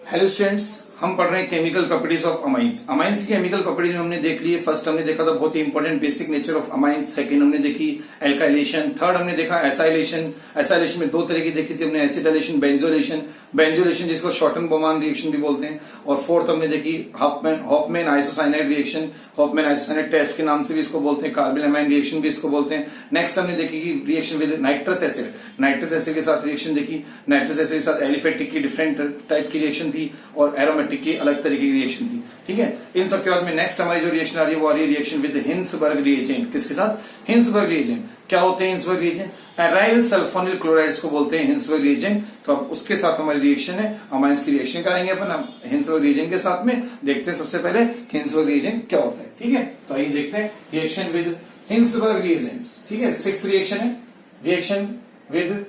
Hello students, हम पढ़ रहे हैं chemical properties of amines. Amines की केमिकल प्रॉपर्टीज में हमने देख लिए। फर्स्ट हमने देखा था बहुत ही important basic nature of amines. Second हमने देखी एल्काइलेशन। थर्ड हमने देखा एसाइलेशन। एसाइलेशन में दो तरह की देखी थी हमने, एसिटाइलेशन, बेंजोलेशन। बेंजोलेशन जिसको शॉर्टन बोमान रिएक्शन भी बोलते हैं। और फोर्थ हमने देखी Hofmann isocyanide reaction. Hofmann isocyanide test के नाम से भी इसको बोलते हैं, कार्बोनिलामाइन रिएक्शन भी इसको बोलते हैं। नेक्स्ट हमने देखी कि reaction with nitrous acid. Nitrous acid के साथ रिएक्शन देखी। नाइट्रस एसिड के साथ एलिफेटिक की डिफरेंट टाइप की रिएक्शन थी और एरोमेटिक की अलग तरीके की रिएक्शन थी। ठीक है, इन सब के बाद में नेक्स्ट हमारी जो रिएक्शन आ रही है वो आ रही है रिएक्शन विद हिंसबर्ग रिएजेंट। किसके साथ? Hinsberg reagent. क्या होते हैं Hinsberg reagent? Aryl sulphonyl chlorides को बोलते हैं हिंसबर्ग रिएजेंट। तो अब उसके साथ हमारी रिएक्शन है, अमाइंस की रिएक्शन कराएंगे अपन हिंसबर्ग रिएजेंट के साथ में। देखते हैं सबसे पहले हिंसबर्ग रिएजेंट क्या होता है। ठीक है, तो आइए देखते हैं रिएक्शन विद हिंसबर्ग रिएजेंट्स। ठीक है, सिक्स्थ रिएक्शन है reaction with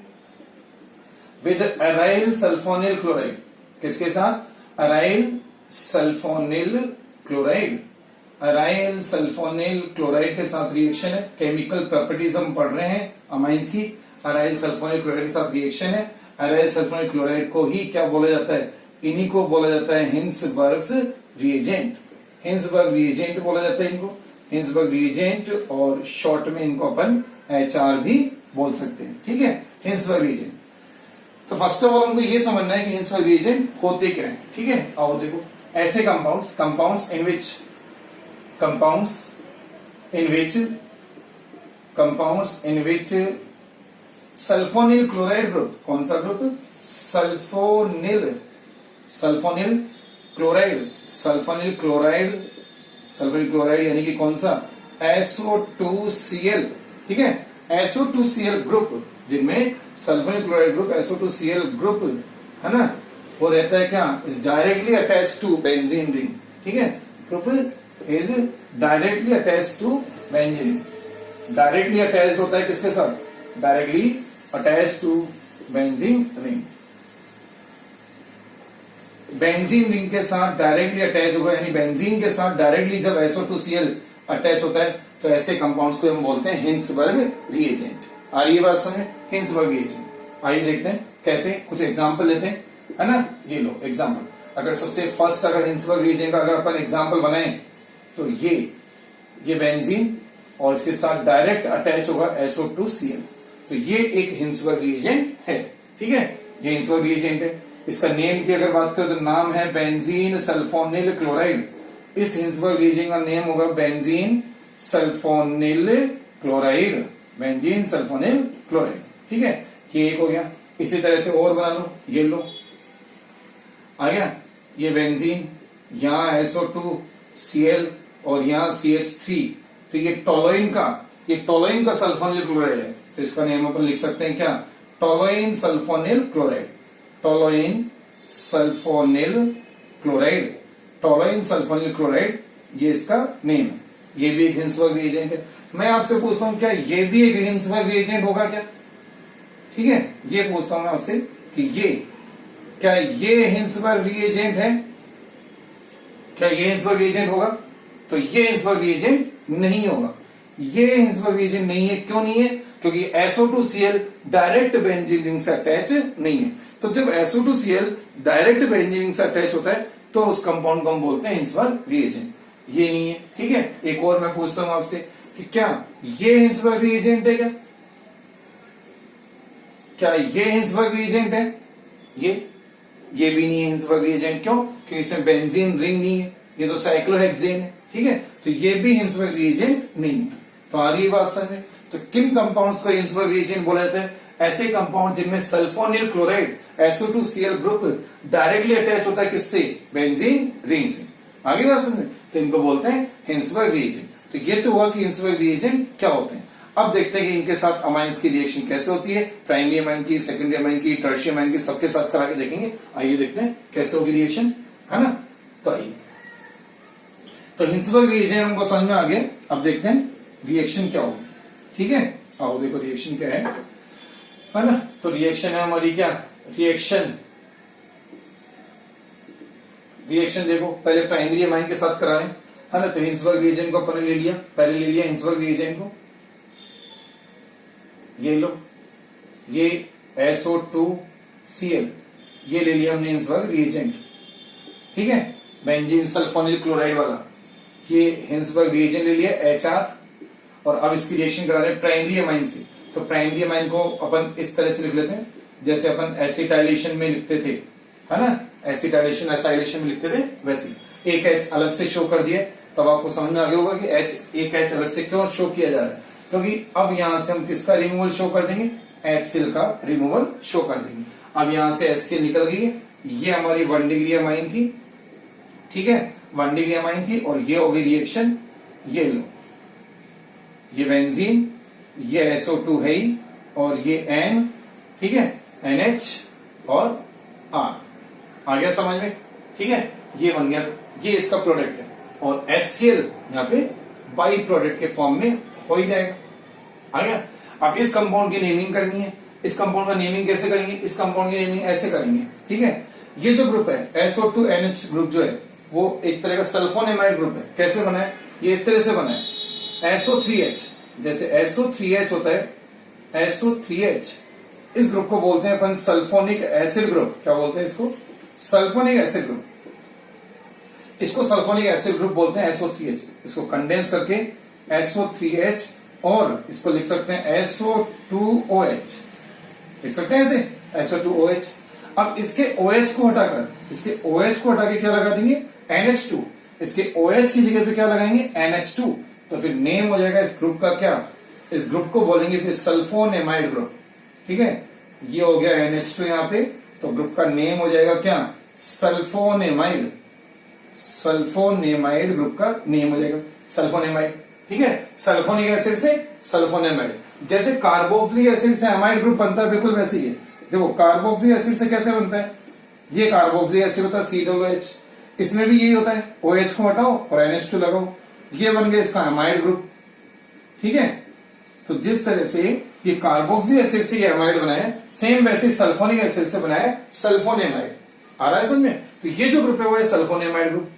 aryl sulphonyl chloride. किसके साथ? Aryl sulphonyl chloride. Aryl sulphonyl chloride के साथ रिएक्शन है। केमिकल प्रॉपर्टीज हम पढ़ रहे हैं अमाइंस की। अराइल सल्फोनिल क्लोराइड के साथ रिएक्शन है। अराइल सल्फोनिल क्लोराइड को ही क्या बोला जाता है? इन्हीं को बोला जाता है हिंसबर्ग्स रिएजेंट। हिंसबर्ग रिएजेंट बोला जाता है इनको, हिंसबर्ग रिएजेंट। और शॉर्ट में इनको अपन HR भी बोल सकते हैं। ठीक है, हिंसबर्ग रिएजेंट। तो फर्स्ट ऑफ ऑल हमको ये समझना है कि हिंसबर्ग रिएजेंट होते क्या है। ठीक है, आओ देखो। ऐसे compounds in which sulphonyl chloride group. कौन सा ग्रुप? सल्फोनिल क्लोराइड यानी कि कौन सा? SO2Cl। ठीक है, SO2Cl ग्रुप जिनमें sulphonyl chloride group SO2Cl group है ना, वो रहता है क्या? Is directly attached to benzene ring. ठीक है, group is directly attached to benzene. Directly attached होता है किसके साथ? Directly attached to benzene ring. Benzene ring के साथ डायरेक्टली अटैच होगा, यानी बेंजीन के साथ डायरेक्टली जब SO2Cl अटैच होता है तो ऐसे कंपाउंड्स को हम बोलते हैं हिंसबर्ग रिएजेंट। आ रही है बात समझ? Hinsberg reagent. आइए देखते हैं कैसे, कुछ एग्जांपल लेते हैं, है ना। ये लो एग्जांपल। अगर सबसे फर्स्ट अगर हिंसबर्ग रिएजेंट का अगर अपन एग्जांपल बनाएं तो ये बेंजीन और इसके साथ डायरेक्ट अटैच होगा SO2Cl। तो ये एक हिंसबर्ग रिएजेंट है। ठीक है, ये हिंसबर्ग रिएजेंट है। इसका नेम की अगर बात करें तो नाम है बेंजीन सल्फोनिल क्लोराइड। इस हिंसबर्ग रिएजेंट का नेम होगा benzene sulphonyl chloride. Benzene sulphonyl chloride. ठीक है, ये एक हो गया। इसी तरह से और बना लो, ये लो आ गया। ये बेंजीन, यहाँ SO2Cl और यहाँ CH3। तो ये टोलोइन का सल्फोनिल क्लोराइड है। तो इसका नेम अपन लिख सकते हैं क्या? Toluene sulphonyl chloride. Toluene sulphonyl chloride. Toluene sulphonyl chloride ये इसका नेम है। ये भी एक हिंसबर्ग रिएजेंट है। मैं आपसे पूछता हूं क्या ये भी एक हिंसबर्ग रिएजेंट होगा क्या? ठीक है, ये पूछता हूं मैं आपसे कि क्या ये हिंसबर्ग रिएजेंट है? क्या ये हिंसबर्ग रिएजेंट होगा? तो ये हिंसबर्ग रिएजेंट नहीं होगा। ये हिंसबर्ग रिएजेंट नहीं है। क्यों नहीं है? क्योंकि SO2Cl डायरेक्ट बेंजीन रिंग से अटैच नहीं है। तो जब SO2Cl डायरेक्ट बेंजीन रिंग से अटैच होता है तो उस कंपाउंड को हम बोलते हैं हिंसबर्ग रिएजेंट। ये नहीं है। ठीक है, एक और मैं पूछता हूं आपसे कि क्या ये हिंसबर्ग रिएजेंट है? क्या ये हिंसबर्ग रिएजेंट है? ये भी नहीं है हिंसबर्ग रिएजेंट। क्यों? क्योंकि इसमें बेंजीन रिंग नहीं है, ये तो साइक्लोहेक्सेन है। ठीक है, तो ये भी हिंसबर्ग रिएजेंट नहीं है। तो आ रही है बात समझ में? तो किन कंपाउंड्स को हिंसबर्ग रिएजेंट बोला जाता है? ऐसे कंपाउंड जिनमें sulphonyl chloride SO2Cl group directly attach होता है किससे? बेंजीन रिंग से। आगे बात समझ में? तो इनको बोलते हैं हिंसबर्ग रिएजेंट। तो ये तो हुआ कि हिंसबर्ग रिएजेंट क्या होते हैं। अब देखते हैं कि इनके साथ अमाइंस की रिएक्शन कैसे होती है। प्राइमरी अमाइन की, सेकेंडरी अमाइन की, टर्शियरी अमाइन की, सबके साथ करा के देखेंगे। आइए देखते हैं कैसे होगी रिएक्शन, है ना। तो आइए, तो हिंसबर्ग रिएजेंट हमको समझ में आ गया। अब देखते हैं रिएक्शन क्या होगी। ठीक है, आओ देखो रिएक्शन क्या है ना। तो रिएक्शन है हमारी क्या? रिएक्शन देखो, पहले प्राइमरी अमाइन के साथ कराएं, है ना। तो हिंसबर्ग रिएजेंट को अपन ले लिया, पहले ले लिया हिंसबर्ग रिएजेंट को। ये लो, ये SO2Cl ये ले लिया हमने हिंसबर्ग रिएजेंट। ठीक है, बेंजीन सल्फोनिल क्लोराइड वाला, ये हिंसबर्ग रिएजेंट ले लिया HR, और अब इसकी रिएक्शन करा रहे हैं प्राइमरी अमाइन से। तो प्राइमरी अमाइन को अपन इस तरह से लिख लेते हैं जैसे अपन एसिटाइलेशन में लिखते थे, है ना, एसिटाइलेशन एसाइलेशन में लिखते थे वैसे। एक H अलग से शो कर दिया, तब आपको समझ में आ गया होगा कि एक H अलग से क्यों शो किया जा रहा है, क्योंकि अब यहां से हम किसका रिमूवल शो कर देंगे, HCl का रिमूवल शो कर देंगे। अब यहां से HCl निकल गई है, ये हमारी 1 डिग्री अमाइन थी, ठीक है, 1 डिग्री अमाइन थी, और ये हो गई रिएक्शन, ये लो, ये बेंजीन, ये SO2 है ही, और ये N, ठीक है, NH और R, आ गया समझ में, ठीक है, ये बन गया, ये इसका प्रोडक्ट है, और HCl यहाँ पे बाई प्रोडक्ट के फॉर्म में हो ही जाएगा, आ गया। अब इस कंपाउंड की नेमिंग करनी है, इस कंपाउंड का नेमिंग कैसे करेंगे, इस कंपाउंड की नेमिंग ऐसे करेंगे, ठीक है। ये जो ग्रुप है SO2NH ग्रुप जो है वो एक तरह का सल्फोनेमाइड ग्रुप है। कैसे बना है, ये इस तरह से बना है, SO3H, जैसे SO3H होता है, SO3H, इस ग्रुप को बोलते हैं अपन सल्फोनिक एसिड ग्रुप। क्या बोलते हैं इसको, सल्फोनिक एसिड ग्रुप, इसको सल्फोनिक एसिड ग्रुप बोलते हैं SO3H। इसको कंडेंस करके SO3H, और इसको लिख सकते हैं SO2OH, लिख सकते हैं ऐसे SO2OH। अब इसके OH को हटाकर, इसके OH को हटा के क्या लगा देंगे, NH2, इसके OH की जगह पे क्या लगाएंगे, NH2, तो फिर नेम हो जाएगा इस ग्रुप का क्या, इस ग्रुप को बोलेंगे फिर सल्फोनेमाइड ग्रुप, ठीक है। ये हो गया NH2 यहाँ पे, तो ग्रुप का नेम हो जाएगा क्या, सल्फोनेमाइड, सल्फोनेमाइड ग्रुप का नेम हो जाएगा सल्फोनेमाइड, ठीक है। सल्फोनिक एसिड से सल्फोनेमाइड, जैसे कार्बोक्सिलिक एसिड से अमाइड ग्रुप बनता है, बिल्कुल वैसे ही है। देखो कार्बोक्सिलिक एसिड से कैसे बनता है, ये कार्बोक्सिलिक एसिड होता है COOH, इसमें भी यही होता है, OH को हटाओ और NH2 लगाओ, ये बन गया इसका अमाइड ग्रुप, ठीक है। तो जिस तरह से ये कार्बोक्सिलिक एसिड से ये अमाइड बनाया, सेम वैसे सल्फोनिक एसिड से बनाया सल्फोनेमाइड, आ रहा है समझ में। तो ये जो ग्रुप है वो है सल्फोनेमाइड ग्रुप,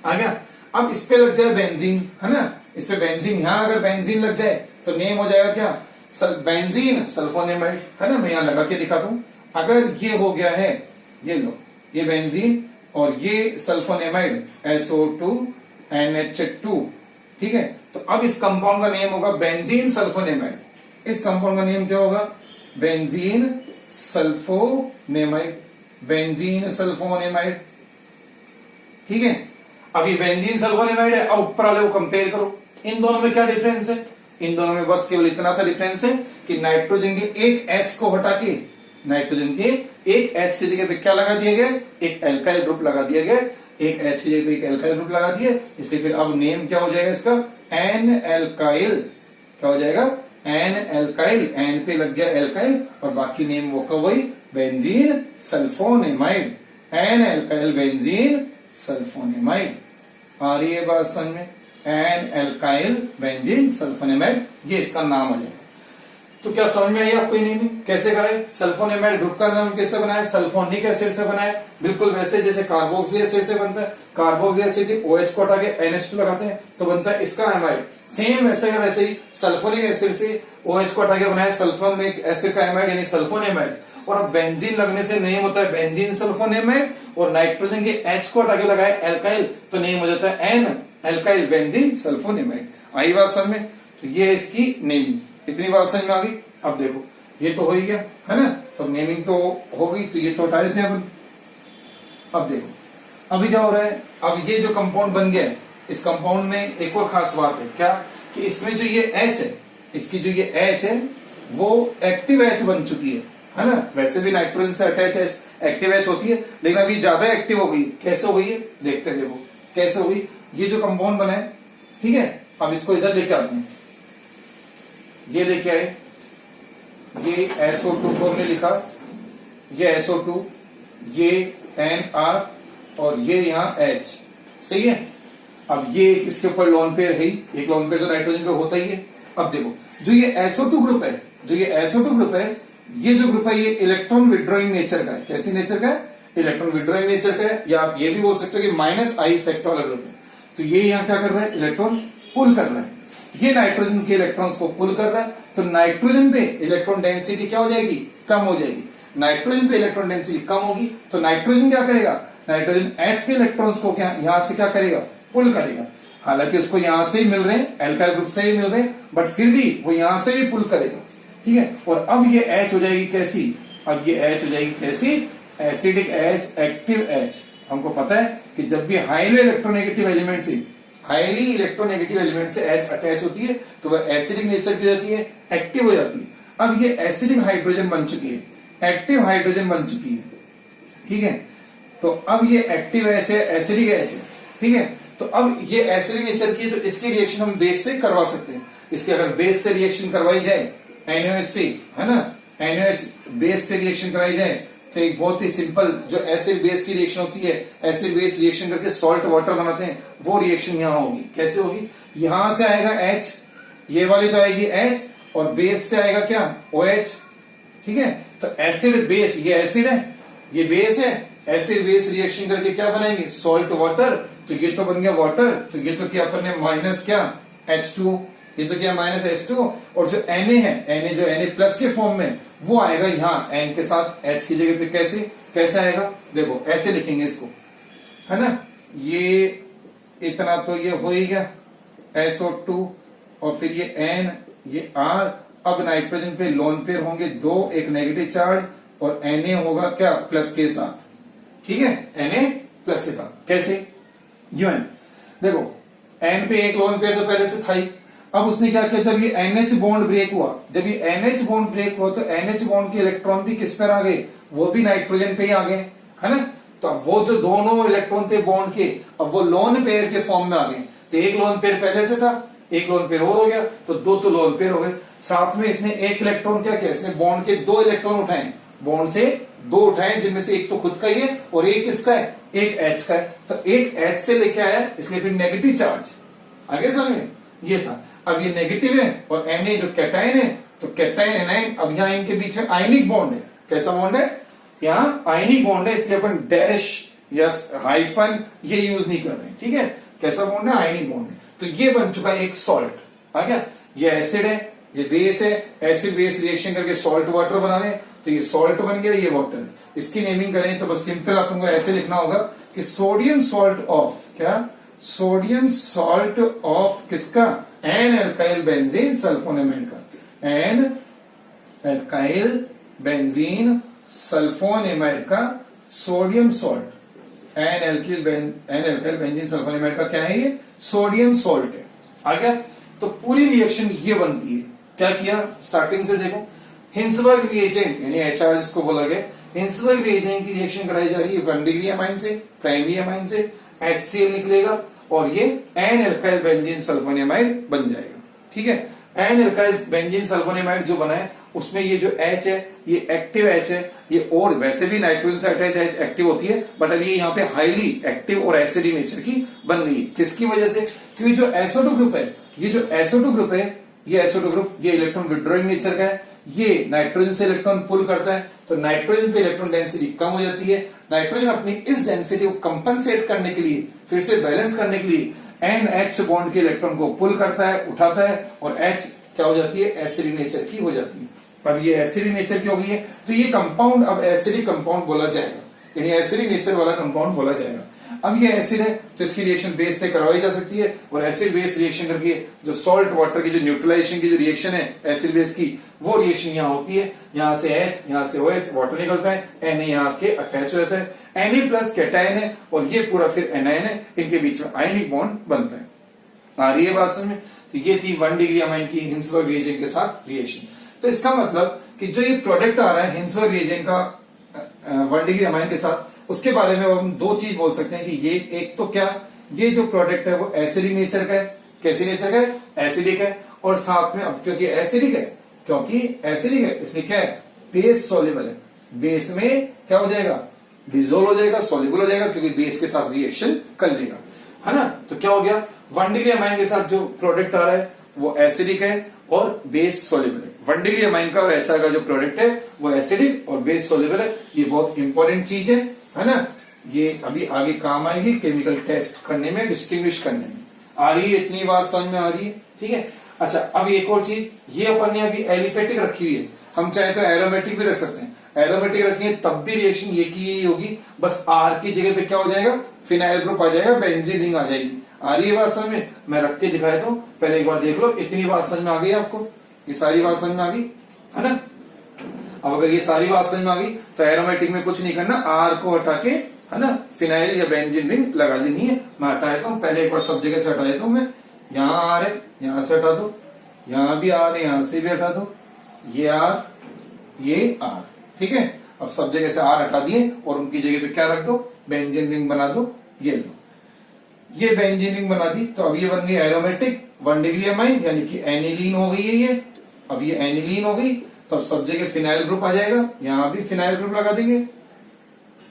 आ गया। अब इस पे लग जाए बेंजीन, है ना, इस पे बेंजीन, यहां अगर बेंजीन लग जाए तो नेम हो जाएगा क्या, बेंजीन सल्फोनेमाइड, है ना। मैं यहां लगा के दिखा दूं, अगर ये हो गया है, ये लो, ये बेंजीन और ये सल्फोनेमाइड SO2NH2, ठीक है। तो अब इस कंपाउंड का नेम होगा बेंजीन सल्फोनेमाइड। इस कंपाउंड का नेम क्या होगा, बेंजीन सल्फोनेमाइड, बेंजीन सल्फोनेमाइड, ठीक है। अब ये बेंजीन सल्फोनेमाइड है, अब ऊपर वाले को कंपेयर करो, इन दोनों में क्या डिफरेंस है, इन दोनों में बस केवल इतना सा डिफरेंस है कि नाइट्रोजन के एक H को हटा के, नाइट्रोजन के एक H की जगह पे क्या लगा दिया गया, एक एल्काइल ग्रुप लगा दिया गया, एक H की जगह पे एक एल्काइल ग्रुप लगा दिया, इसलिए फिर अब नेम क्या हो जाएगा इसका, एन एल्काइल, क्या हो जाएगा, एन एल्काइल, एन पे लग गया एल्काइल, और बाकी नेम वो का वही, benzene sulphonamide, N alkyl benzene sulphonamide. आ रही है बात समझ में, एन एल्काइल बेंजीन सल्फोनेमाइड, ये इसका नाम हो जाएगा। तो क्या समझ में आई आपको ये नेमिंग कैसे कराए, सल्फोनेमाइड ग्रुप का नाम कैसे बनाया, सल्फोनिक एसिड से बनाया, बिल्कुल वैसे जैसे कार्बोक्सिलिक एसिड से बनता है, कार्बोक्सिलिक एसिड की OH को हटा के NH2 लगाते हैं तो बनता है इसका एमाइड, सेम वैसे का वैसे ही सल्फोनिक एसिड से OH को हटा के बनाया सल्फोनिक एसिड का एमाइड यानी सल्फोनेमाइड, और अब बेंजीन लगने से नेम होता है बेंजीन सल्फोनेमाइड, और नाइट्रोजन के H को हटा के लगाए एल्काइल तो नेम हो जाता है एन एल्काइल बेंजीन सल्फोनेमाइड। आई बात समझ में, तो ये इसकी नेमिंग, इतनी बात समझ में आ गई। अब देखो ये तो हो ही गया, है ना, तो नेमिंग तो हो गई, तो ये तो हटा देते हैं अपन। अब देखो अभी क्या हो रहा है, अब ये जो कंपाउंड बन गया है, इस कंपाउंड में एक और खास बात है क्या, कि इसमें जो ये H है, इसकी जो ये H है वो एक्टिव H बन चुकी है ना। वैसे भी नाइट्रोजन से अटैच H एक्टिव H होती है, लेकिन अभी ज्यादा एक्टिव हो गई। कैसे हो गई है देखते हैं, देखो कैसे हो गई। ये जो कंपाउंड बना है, ठीक है, अब इसको इधर लेके आते हैं, ये लेके आए, ये SO2 को हमने लिखा, ये SO2, ये NR और ये यहाँ H, सही है। अब ये इसके ऊपर लोन पेयर है ही, एक लोन पेयर तो नाइट्रोजन पे होता ही है। अब देखो जो ये SO2 ग्रुप है, जो ये SO2 ग्रुप है, ये जो ग्रुप है ये इलेक्ट्रॉन विड्रॉइंग नेचर का है। कैसी नेचर का है, इलेक्ट्रॉन विड्रॉइंग नेचर का है, या आप ये भी बोल सकते हो कि -I इफेक्ट वाला ग्रुप है। तो ये यहाँ क्या कर रहा है, इलेक्ट्रॉन पुल कर रहा है, ये नाइट्रोजन के इलेक्ट्रॉन्स को पुल कर रहा है, तो नाइट्रोजन पे इलेक्ट्रॉन डेंसिटी क्या हो जाएगी, कम हो जाएगी। नाइट्रोजन पे इलेक्ट्रॉन डेंसिटी कम होगी तो नाइट्रोजन क्या करेगा, नाइट्रोजन H के इलेक्ट्रॉन्स को क्या यहां से क्या करेगा, पुल करेगा। हालांकि उसको यहां से ही मिल रहे हैं, एल्काइल ग्रुप से ही मिल रहे हैं, बट फिर भी वो यहां से भी पुल करेगा, ठीक है। और अब ये H हो जाएगी कैसी, अब ये H हो जाएगी कैसी, एसिडिक H, एक्टिव H। हमको पता है कि जब भी हाईली इलेक्ट्रोनेगेटिव एलिमेंट से H अटैच होती है तो वह एसिडिक नेचर की जाती है, एक्टिव हो जाती है। अब ये एसिडिक हाइड्रोजन बन चुकी है, एक्टिव हाइड्रोजन बन चुकी है, ठीक है। तो अब ये एक्टिव H है, एसिडिक H है, ठीक है। तो अब ये एसिडिक नेचर की, तो इसकी रिएक्शन हम बेस से करवा सकते हैं। इसकी अगर बेस से रिएक्शन करवाई जाए NaOH से, है ना, NaOH बेस से रिएक्शन कराई जाए तो एक बहुत ही सिंपल जो एसिड बेस की रिएक्शन होती है, एसिड बेस रिएक्शन करके सॉल्ट वाटर बनाते हैं, वो रिएक्शन यहां होगी। कैसे होगी, यहां से आएगा H, ये वाली तो आएगी H, और बेस से आएगा क्या, OH, ठीक है। तो एसिड बेस, ये एसिड है, ये बेस है, एसिड बेस रिएक्शन करके क्या बनाएंगे, सॉल्ट वाटर। तो ये तो बन गया वाटर, तो ये तो क्या अपन ने माइनस क्या H2, ये तो क्या माइनस H2, और जो Na है, Na जो Na प्लस के फॉर्म में, वो आएगा यहाँ N के साथ H की जगह पे। कैसे आएगा, देखो ऐसे लिखेंगे इसको, है ना, ये इतना तो ये हो ही गया SO2, और फिर ये N, ये R। अब नाइट्रोजन पे लोन पेयर होंगे दो, एक नेगेटिव चार्ज, और Na होगा क्या, प्लस के साथ, ठीक है, Na प्लस के साथ। कैसे, यूं देखो N पे एक लोन पेयर तो पहले से था ही। अब उसने क्या किया, जब ये NH बॉन्ड ब्रेक हुआ, जब ये NH बॉन्ड ब्रेक हुआ तो NH बॉन्ड के इलेक्ट्रॉन भी किस पर आ गए, वो भी नाइट्रोजन पे ही आ गए, है ना। तो अब वो जो दोनों इलेक्ट्रॉन थे बॉन्ड के, अब वो लोन पेयर के फॉर्म में आ गए। तो एक लोन पेयर पहले से था, एक लोन पेयर और हो गया, तो दो तो लोन पेयर हो गए। साथ में इसने एक इलेक्ट्रॉन क्या किया, इसने बॉन्ड के दो इलेक्ट्रॉन उठाए, बॉन्ड से दो उठाए, जिनमें से एक तो खुद का ही है और एक किसका है, एक H का है। तो एक H से लेके आया, इसलिए फिर नेगेटिव चार्ज आगे समझ में, ये था। अब ये नेगेटिव है, और Na जो कैटायन है, तो कैटायन एनायन, अब यहाँ इनके बीच में आयनिक बॉन्ड है। कैसा बॉन्ड है, यहाँ आयनिक बॉन्ड है, इसलिए अपन डैश या हाइफन ये यूज नहीं कर रहे हैं, ठीक है। कैसा बॉन्ड है, आयनिक बॉन्ड है। तो ये बन चुका है एक सॉल्ट, आ गया। ये एसिड है, ये बेस है, एसिड बेस रिएक्शन करके सॉल्ट वाटर बना रहे हैं, तो ये सॉल्ट बन गया, ये वाटर। इसकी नेमिंग करें तो बस सिंपल आपको ऐसे लिखना होगा कि सोडियम सॉल्ट ऑफ, क्या, सोडियम सॉल्ट ऑफ किसका, एन एल्काइल बेंजीन सल्फोनेमाइड का, एन एल्काइल बेंजीन सल्फोनेमाइड का sodium salt, N alkyl benzene sulphonamide का क्या है, ये सोडियम सॉल्ट है, आ गया। तो पूरी रिएक्शन ये बनती है। क्या किया, स्टार्टिंग से देखो, हिंसबर्ग रिएजेंट यानी HR जिसको बोला गया, हिंसबर्ग रिएजेंट की रिएक्शन कराई जा रही है 1 डिग्री अमाइन से, प्राइमरी अमाइन से HCl निकलेगा, और ये एन एल्काइल बेंजीन सल्फोनेमाइड बन जाएगा, ठीक है। एन एल्काइल बेंजीन सल्फोनेमाइड जो बना है, उसमें ये जो H है, ये एक्टिव H है, ये, और वैसे भी नाइट्रोजन से अटैच H एक्टिव होती है, बट अब ये यहाँ पे हाईली एक्टिव और एसिडिक नेचर की बन गई है। किसकी वजह से, क्योंकि जो SO2 ग्रुप है, ये जो SO2 ग्रुप है, ये SO2 ग्रुप, ये इलेक्ट्रॉन विड्रॉइंग नेचर का है, ये नाइट्रोजन से इलेक्ट्रॉन पुल करता है, तो नाइट्रोजन पे इलेक्ट्रॉन डेंसिटी कम हो जाती है। नाइट्रोजन अपनी इस डेंसिटी को कंपनसेट करने के लिए, फिर से बैलेंस करने के लिए NH बॉन्ड के इलेक्ट्रॉन को पुल करता है, उठाता है, और H क्या हो जाती है, एसिडिक नेचर की हो जाती है। अब ये एसिडिक नेचर की हो गई है, तो ये कंपाउंड अब एसिडिक कंपाउंड बोला जाएगा, यानी एसिडिक नेचर वाला कंपाउंड बोला जाएगा। अब ये एसिड है, तो इसकी रिएक्शन बेस से करवाई जा सकती है, और एसिड बेस रिएक्शन करके जो सॉल्ट वाटर की जो न्यूट्रलाइजेशन की जो रिएक्शन है एसिड बेस की, वो रिएक्शन यहाँ होती है। यहाँ से H, यहाँ से OH, वाटर निकलता है, Na यहाँ के अटैच हो जाता है, Na प्लस कैटायन है, और ये पूरा फिर एनायन है, इनके बीच में आयनिक बॉन्ड बनता है। आ रही है बात समझ में। तो ये थी 1 डिग्री अमाइन की हिंसबर्ग रिएजेंट के साथ रिएक्शन। तो इसका मतलब कि जो ये प्रोडक्ट आ रहा है हिंसबर्ग रिएजेंट का 1 डिग्री अमाइन के साथ, उसके बारे में हम दो चीज बोल सकते हैं कि ये एक तो क्या, ये जो प्रोडक्ट है वो एसिडिक नेचर का है। कैसे नेचर का है, एसिडिक है, और साथ में अब क्योंकि एसिडिक है इसलिए क्या है, बेस सॉल्युबल है, बेस में क्या हो जाएगा, डिसोल्व हो जाएगा, सॉल्युबल हो जाएगा, क्योंकि बेस के साथ रिएक्शन कर लेगा, है ना। तो क्या हो गया, 1 डिग्री अमाइन के साथ जो प्रोडक्ट आ रहा है वो एसिडिक है और बेस सॉल्युबल है। 1 डिग्री अमाइन का और HR का जो प्रोडक्ट है वो एसिडिक और बेस सॉल्युबल है। ये बहुत इंपॉर्टेंट चीज है ना। ये अभी आगे काम आएगी केमिकल टेस्ट करने में, डिस्टिंग्विश करने में। आ रही है, इतनी बात समझ में आ रही है, ठीक है। अच्छा, अब एक और चीज, ये अपन ने अभी एलिफेटिक रखी हुई है, हम चाहे तो एरोमेटिक भी रख सकते हैं। एरोमेटिक रखेंगे तब भी रिएक्शन ये की यही होगी, बस R की जगह पे क्या हो जाएगा, फिनाइल ग्रुप आ जाएगा, बेंजीन रिंग आ जाएगी। आ रही है बात समझ में? मैं रख के दिखाया तो पहले एक बार देख लो, इतनी बात समझ में आ गई आपको, ये सारी बात समझ में आ गई है ना। अब अगर ये सारी बात समझ में आ गई तो एरोमेटिक में कुछ नहीं करना, R को हटा के है ना फिनाइल या बेंजीन रिंग लगा देनी है। मैं हटा देता हूं, पहले एक बार सब जगह से हटा देता हूं मैं। यहाँ R है, यहां से हटा दो, यहां भी R है, यहां से भी हटा दो, ये R, ये R, ठीक है। अब सब जगह से R हटा दिए और उनकी जगह पे क्या रख दो, बेंजीन रिंग बना दो। ये लो, ये बेंजीन रिंग बना दी, तो अब ये बन गई एरोमेटिक 1 डिग्री अमाइन, यानी कि एनिलीन हो गई है ये। अब ये एनिलीन हो गई तो अब सब जगह फिनाइल ग्रुप आ जाएगा, यहां भी फिनाइल ग्रुप लगा देंगे।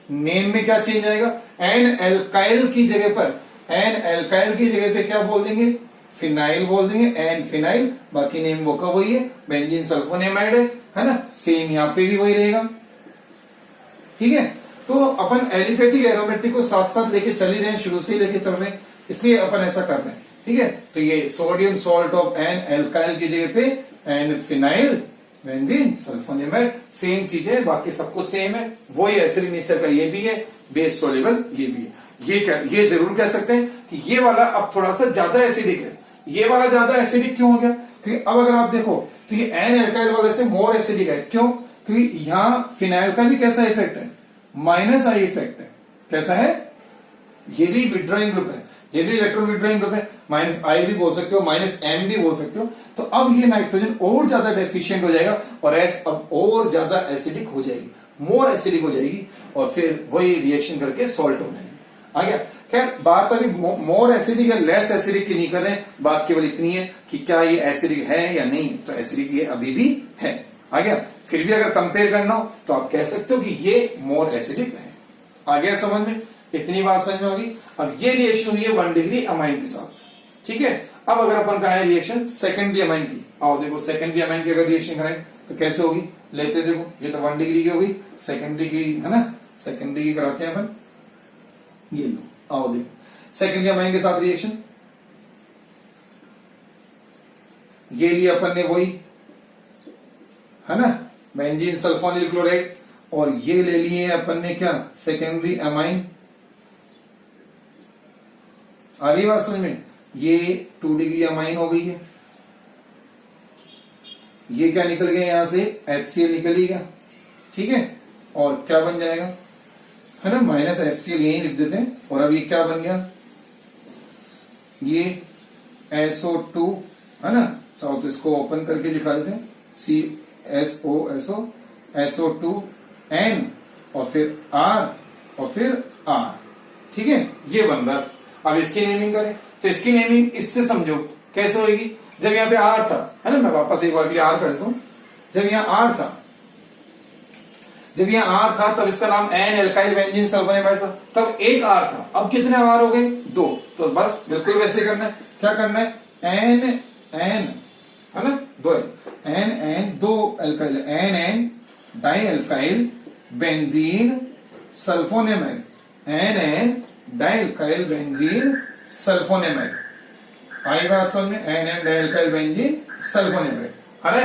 नेम में क्या चेंज आएगा, एन एल्काइल की जगह पर, एन एल्काइल की जगह पे क्या बोल देंगे, फिनाइल बोल देंगे, एन फिनाइल। बाकी नेम वो का वही है, बेंजीन सल्फोनेमाइड है ना। सेम यहाँ पे भी वही रहेगा, ठीक है। तो अपन एलिफेटिक एरोमेटिक को साथ साथ लेके चल ही रहे हैं, शुरू से ही लेके चल रहे हैं, इसलिए अपन ऐसा कर रहे हैं, ठीक है। तो ये sodium salt of N alkyl की जगह पे N phenyl benzene sulphonamide, same चीज है, बाकी सब कुछ सेम है। वही एसिडिक नेचर का ये भी है, बेस सोल्यूबल ये भी है। ये जरूर कह सकते हैं कि ये वाला अब थोड़ा सा ज्यादा एसिडिक है। ये वाला ज्यादा एसिडिक क्यों हो गया, क्योंकि अब अगर आप देखो तो ये एन एल्काइल वाले से मोर एसिडिक है। क्यों, क्योंकि यहाँ फिनाइल का भी कैसा इफेक्ट है, माइनस आई इफेक्ट है। कैसा है, ये भी विड्रॉइंग ग्रुप है, ये भी इलेक्ट्रॉन विड्रॉइंग ग्रुप है, माइनस आई भी बोल सकते हो, माइनस एम भी बोल सकते हो। तो अब ये नाइट्रोजन और ज्यादा डेफिशिएंट हो जाएगा और एच अब और ज्यादा एसिडिक हो जाएगी, मोर एसिडिक हो जाएगी, और फिर वही रिएक्शन करके सॉल्ट हो जाएगी। आ गया। खैर बात अभी मोर एसिडिक या लेस एसिडिक की नहीं कर रहे हैं, बात केवल इतनी है कि क्या ये एसिडिक है या नहीं। तो एसिडिक ये अभी भी है। आ गया। फिर भी अगर कंपेयर करना हो तो आप कह सकते हो कि ये मोर एसिडिक है। आ गया समझ में, इतनी बात समझ में होगी। अब ये रिएक्शन हुई है 1 डिग्री अमाइन के साथ, ठीक है। अब अगर अपन कराएं रिएक्शन सेकेंडरी अमाइन की, आओ देखो सेकेंडरी अमाइन की अगर रिएक्शन करें तो कैसे होगी, लेते देखो, ये तो 1 डिग्री की होगी, सेकेंडरी की है ना, सेकेंडरी की कराते हैं अपन। ये लो, आओ देखो सेकेंडरी अमाइन के साथ रिएक्शन, ये लिया अपन ने वही है ना, बेंजीन सल्फोनिल क्लोराइड, और ये ले लिए अपन ने क्या, सेकेंडरी अमाइन। आ रही बात समझ में, ये 2 डिग्री अमाइन हो गई है। ये क्या निकल गया यहां से, HCl निकल ही गया, ठीक है। और क्या बन जाएगा, है ना, माइनस HCl यही लिख देते हैं। और अब ये क्या बन गया, ये SO2 है ना, चाहो तो इसको ओपन करके दिखा देते हैं, CSO SO2 N और फिर R और फिर R, ठीक है। ये बन रहा। अब इसकी नेमिंग करें तो इसकी नेमिंग इससे समझो कैसे होगी। जब यहाँ पे R था, है ना, मैं वापस एक बार के लिए R कर दूं। जब यहाँ R था, जब यहाँ R था तब इसका नाम एन एल्काइल बेंजीन सल्फोनेमाइड था, तब एक R था। अब कितने R हो गए, 2। तो बस बिल्कुल वैसे करना है। क्या करना है, एन है ना, 2 N 2 alkyl, N di alkyl benzene sulphonamide, N di alkyl benzene sulphonamide. आई बात समझ में, N di alkyl benzene sulphonamide. अरे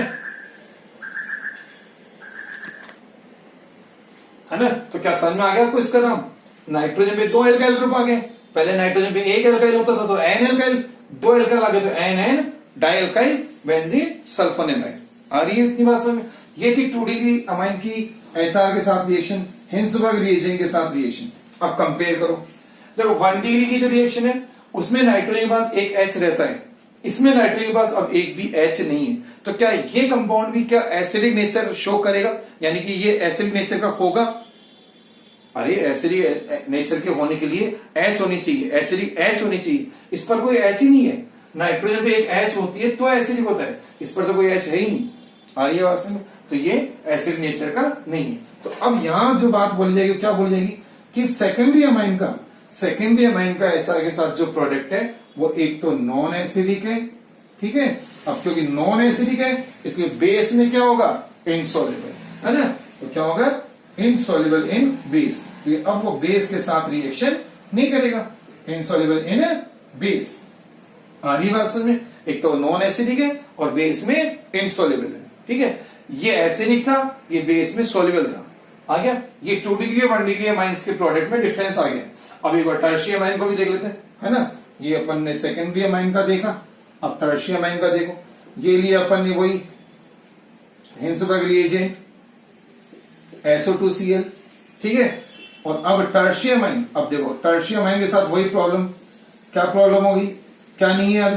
है ना, तो क्या समझ में आ गया आपको इसका नाम। नाइट्रोजन पे 2 एल्काइल ग्रुप आ गए, पहले नाइट्रोजन पे 1 एल्काइल होता था तो एन एल्काइल, 2 एल्काइल आ गए तो N di alkyl benzene sulphonamide. आ रही है इतनी बात समझ में। ये थी 2 डिग्री अमाइन की HR के साथ रिएक्शन, हिंसबर्ग रिएजेंट के साथ रिएक्शन। अब कंपेयर करो, देखो 1 डिग्री की जो रिएक्शन है उसमें नाइट्रोजन के पास एक H रहता है, इसमें नाइट्रोजन के पास अब एक भी H नहीं है। तो क्या ये कंपाउंड भी क्या एसिडिक नेचर शो करेगा, यानी कि ये एसिडिक नेचर का होगा। अरे एसिडिक नेचर के होने के लिए H होनी चाहिए, एसिडिक H होनी चाहिए। इस पर कोई H ही नहीं है। नाइट्रोजन पे एक H होती है तो एसिडिक होता है, इस पर तो कोई H है ही नहीं। आ रही है बात में, तो ये एसिड नेचर का नहीं है। तो अब यहां जो बात बोली जाएगी, क्या बोली जाएगी कि सेकेंडरी अमाइन का HR के साथ जो प्रोडक्ट है वो एक तो नॉन एसिडिक है, ठीक है। अब क्योंकि नॉन एसिडिक है इसलिए बेस में क्या होगा, इनसॉल्युबल, है ना। तो क्या होगा, इनसॉल्युबल इन बेस। तो अब वो बेस के साथ रिएक्शन नहीं करेगा, इनसॉल्युबल इन बेस। आ रही बात समझ में, एक तो नॉन एसिडिक है और बेस में इनसॉल्युबल है, ठीक है। ये एसिडिक था, ये बेस में सॉल्युबल था। आ गया। ये 2 डिग्री और 1 डिग्री अमाइंस के प्रोडक्ट में डिफरेंस आ गया। अब एक बार टर्शियरी अमाइन को भी देख लेते हैं, है ना। ये अपन ने सेकेंडरी अमाइन का देखा, अब टर्शियरी अमाइन का देखो। ये लिया अपन ने वही हिंसबर्ग रिएजेंट SO2Cl, ठीक है। और अब टर्शियरी अमाइन, अब देखो टर्शियरी अमाइन के साथ वही प्रॉब्लम, क्या प्रॉब्लम होगी, क्या नहीं है अब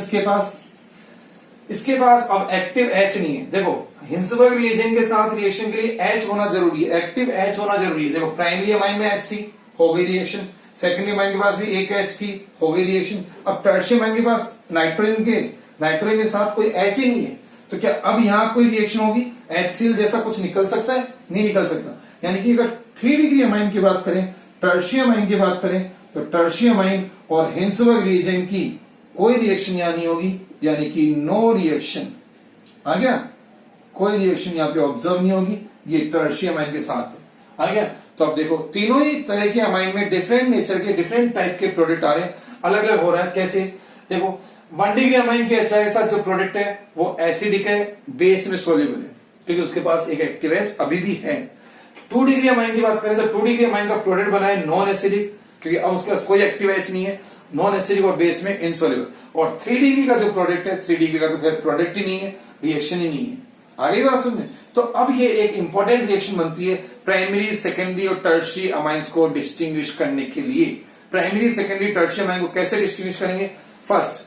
इसके पास अब एक्टिव H नहीं है। देखो हिंसबर्ग रिएजेंट के साथ रिएक्शन के लिए H होना जरूरी है, एक्टिव H होना जरूरी है। देखो प्राइमरी अमाइन में H थी, हो गई रिएक्शन। सेकेंडरी अमाइन के पास भी एक H थी, हो गई रिएक्शन। अब टर्शियरी अमाइन के पास नाइट्रोजन के साथ कोई H ही नहीं है, तो क्या अब यहां कोई रिएक्शन होगी, HCl जैसा कुछ निकल सकता है, नहीं निकल सकता। यानी कि अगर 3 डिग्री अमाइन की बात करें, टर्शियरी अमाइन की बात करें, तो टर्शियरी अमाइन और हिंसबर्ग रिएजेंट की कोई रिएक्शन यहां नहीं होगी, यानी कि नो रिएक्शन। आ गया, कोई रिएक्शन यहां पे ऑब्जर्व नहीं होगी, ये टर्शियरी अमाइन के साथ है। आ गया। तो अब देखो तीनों ही तरह के अमाइन में डिफरेंट नेचर के डिफरेंट टाइप के प्रोडक्ट आ रहे हैं, अलग अलग हो रहा है। कैसे, देखो 1 डिग्री अमाइन के HI के साथ जो प्रोडक्ट है वो एसिडिक है, बेस में सोल्यूबल है, क्योंकि उसके पास एक एक्टिव H अभी भी है। 2 डिग्री अमाइन की बात करें तो 2 डिग्री अमाइन का प्रोडक्ट बना है नॉन एसिडिक, क्योंकि अब उसके पास कोई एक्टिव H नहीं है, नॉन एसिडिक और बेस में इनसोल्यूबल। और 3 डिग्री का जो प्रोडक्ट है, 3 डिग्री का तो खैर प्रोडक्ट ही नहीं है, रिएक्शन ही नहीं है। आगे बात समझ। तो अब ये एक इंपॉर्टेंट रिएक्शन बनती है प्राइमरी, सेकेंडरी और टर्शियरी अमाइंस को डिस्टिंग्विश करने के लिए। प्राइमरी, सेकेंडरी, टर्शियरी अमाइन को कैसे डिस्टिंग्विश करेंगे। फर्स्ट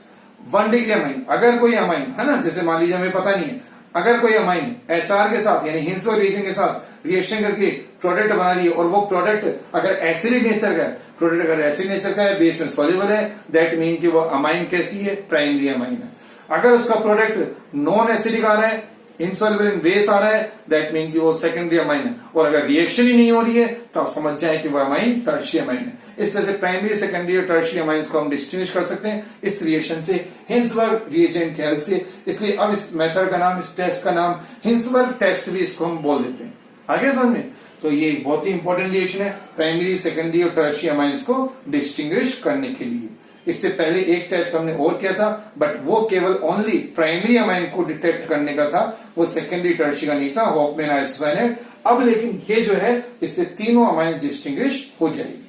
1 डिग्री अमाइन, अगर कोई अमाइन है ना, जैसे मान लीजिए हमें पता नहीं है, अगर कोई अमाइन HR के साथ यानी हिंसबर्ग रिएजेंट के साथ रिएक्शन करके प्रोडक्ट बना रही है, और वो प्रोडक्ट अगर एसिडिक नेचर का है, प्रोडक्ट अगर एसिड नेचर का है, बेस में सॉल्युबल है, दैट मीन कि वो अमाइन कैसी है, प्राइमरी अमाइन है। अगर उसका प्रोडक्ट नॉन एसिडिक आ रहा है, इनसॉल्युबल इन बेस आ रहा है, दैट मीन कि वो सेकेंडरी अमाइन है। और अगर रिएक्शन ही नहीं हो रही है तो आप समझ जाए कि वो अमाइन टर्शियरी अमाइन है। इस तरह से प्राइमरी, सेकेंडरी और टर्शियरी अमाइंस को हम डिस्टिंग्विश कर सकते हैं इस रिएक्शन से, हिंसबर्ग रिएजेंट की हेल्प से। इसलिए अब इस मेथड का नाम, इस टेस्ट का नाम हिंसबर्ग टेस्ट भी इसको हम बोल देते हैं। आगे समझ में। तो ये बहुत ही इंपॉर्टेंट रिएक्शन है प्राइमरी, सेकेंडरी और टर्शियरी अमाइंस को डिस्टिंग्विश करने के लिए। इससे पहले एक टेस्ट हमने और किया था, बट वो केवल ओनली प्राइमरी अमाइन को डिटेक्ट करने का था, वो सेकेंडरी, टर्शियरी का नहीं था, हॉफमैन आइसोसाइनेट। अब लेकिन ये जो है, इससे तीनों अमाइन डिस्टिंग्विश हो जाएगी।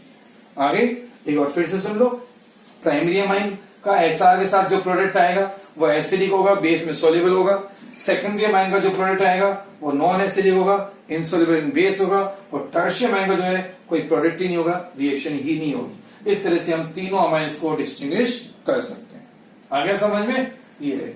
आगे एक बार फिर से सुन लो। प्राइमरी अमाइन का HR के साथ जो प्रोडक्ट आएगा वो एसिडिक होगा, बेस में सोल्यूबल होगा। सेकेंडरी अमाइन का जो प्रोडक्ट आएगा वो नॉन एसिडिक होगा, इनसोल्यूबल इन बेस होगा। और टर्शियरी अमाइन का जो है कोई प्रोडक्ट ही नहीं होगा, रिएक्शन ही नहीं होगी। इस तरह से हम तीनों अमाइंस को डिस्टिंग्विश कर सकते हैं। आगे समझ में ये है।